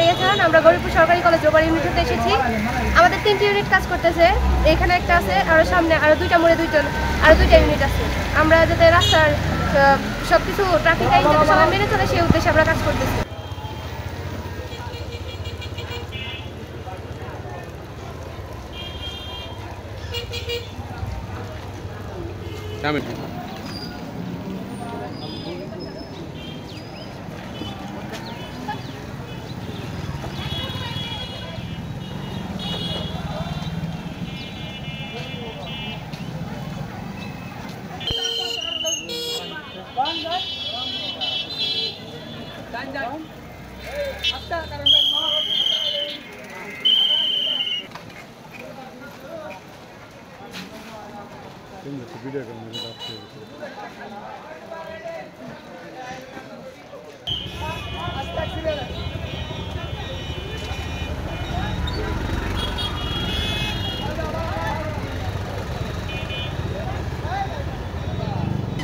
বাড়ি এছাড়া আমরা গরিবপুর সরকারি কলেজ রোববার ইউনিট হতে এসেছি। আমাদের 3টি ইউনিট কাজ করতেছে, এখানে একটা আছে, আর সামনে আরও 2টা মোড়ে 2টা ইউনিট আছে। আমরা যাতে রাস্তার সবকিছু ট্রাফিক আইন যাতে সবাই মেনে চলে সেই উদ্দেশ্যে আমরা কাজ করতেছি।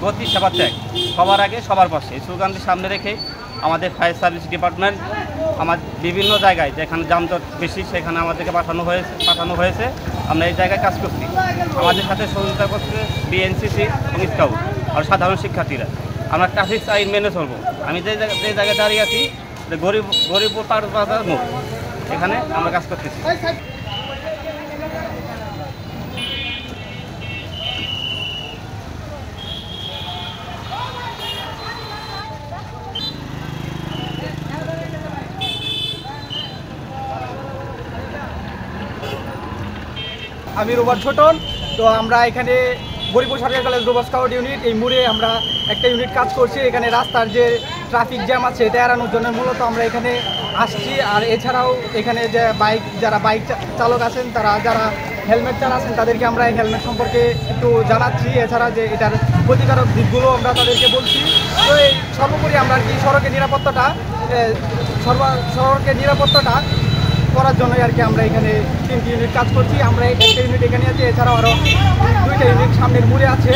গতি সেবা ত্যাগ, সবার আগে সবার পাশে, এই স্লোগানটি সামনে রেখে আমাদের ফায়ার সার্ভিস ডিপার্টমেন্ট আমার বিভিন্ন জায়গায় যেখানে যানজট বেশি সেখানে আমাদেরকে পাঠানো হয়েছে। আমরা এই জায়গায় কাজ করছি, আমাদের সাথে সহযোগিতা করছে বিএনসিসি এবং স্কাউট আর সাধারণ শিক্ষার্থীরা। আমরা ট্রাফিক আইন মেনে চলবো। আমি যে জায়গায় দাঁড়িয়ে আছি গরিবপুর বাজার মোড়, এখানে আমরা কাজ করতেছি। আমি রোবট ছোটন। তো আমরা এখানে গরিবপুর সরকারি কলেজ রোবট স্কাউট ইউনিট, এই মোড়ে আমরা একটা ইউনিট কাজ করছি। এখানে রাস্তার যে ট্রাফিক জ্যাম আছে এটা এড়ানোর জন্য মূলত আমরা এখানে আসছি। আর এছাড়াও এখানে যে যারা বাইক চালক আছেন, যারা হেলমেট চালাচ্ছেন তাদেরকে আমরা এই হেলমেট সম্পর্কে একটু জানাচ্ছি। এছাড়া যে এটার ক্ষতিকারক দিকগুলো আমরা তাদেরকে বলছি। তো এই সর্বোপরি আমরা আর কি সড়কের নিরাপত্তাটা করার জন্যই আর কি আমরা এখানে 3টি ইউনিট কাজ করছি। আমরা একটা ইউনিট এখানে আছে, এছাড়াও আরও 2টা ইউনিট সামনের মুড়ে আছে।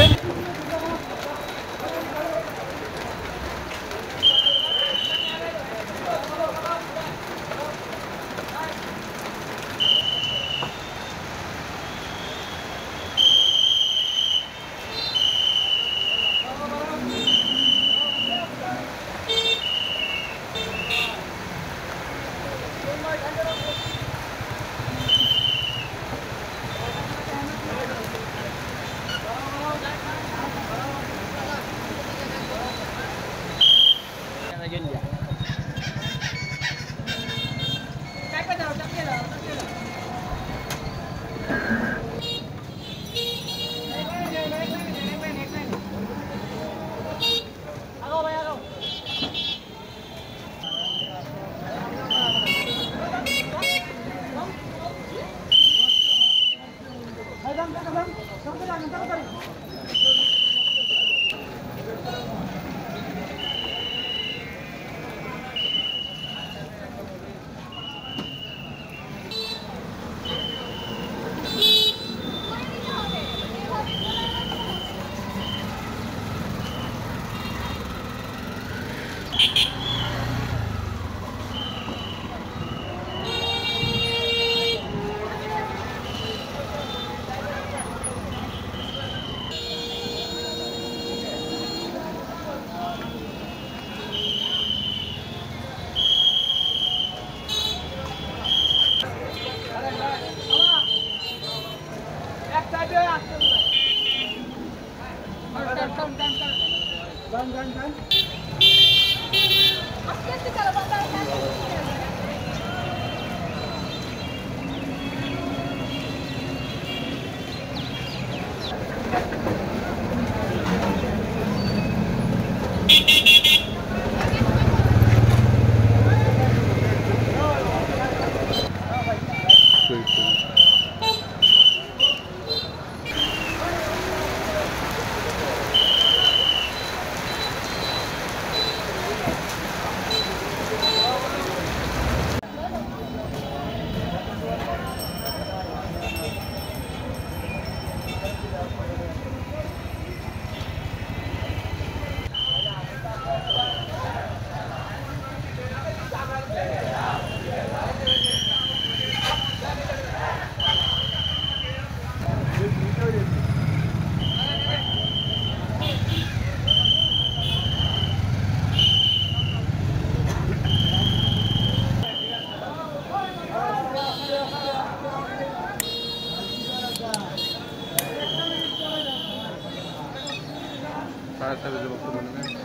ফায়ার সার্ভিসের বক্তব্য নেবেন।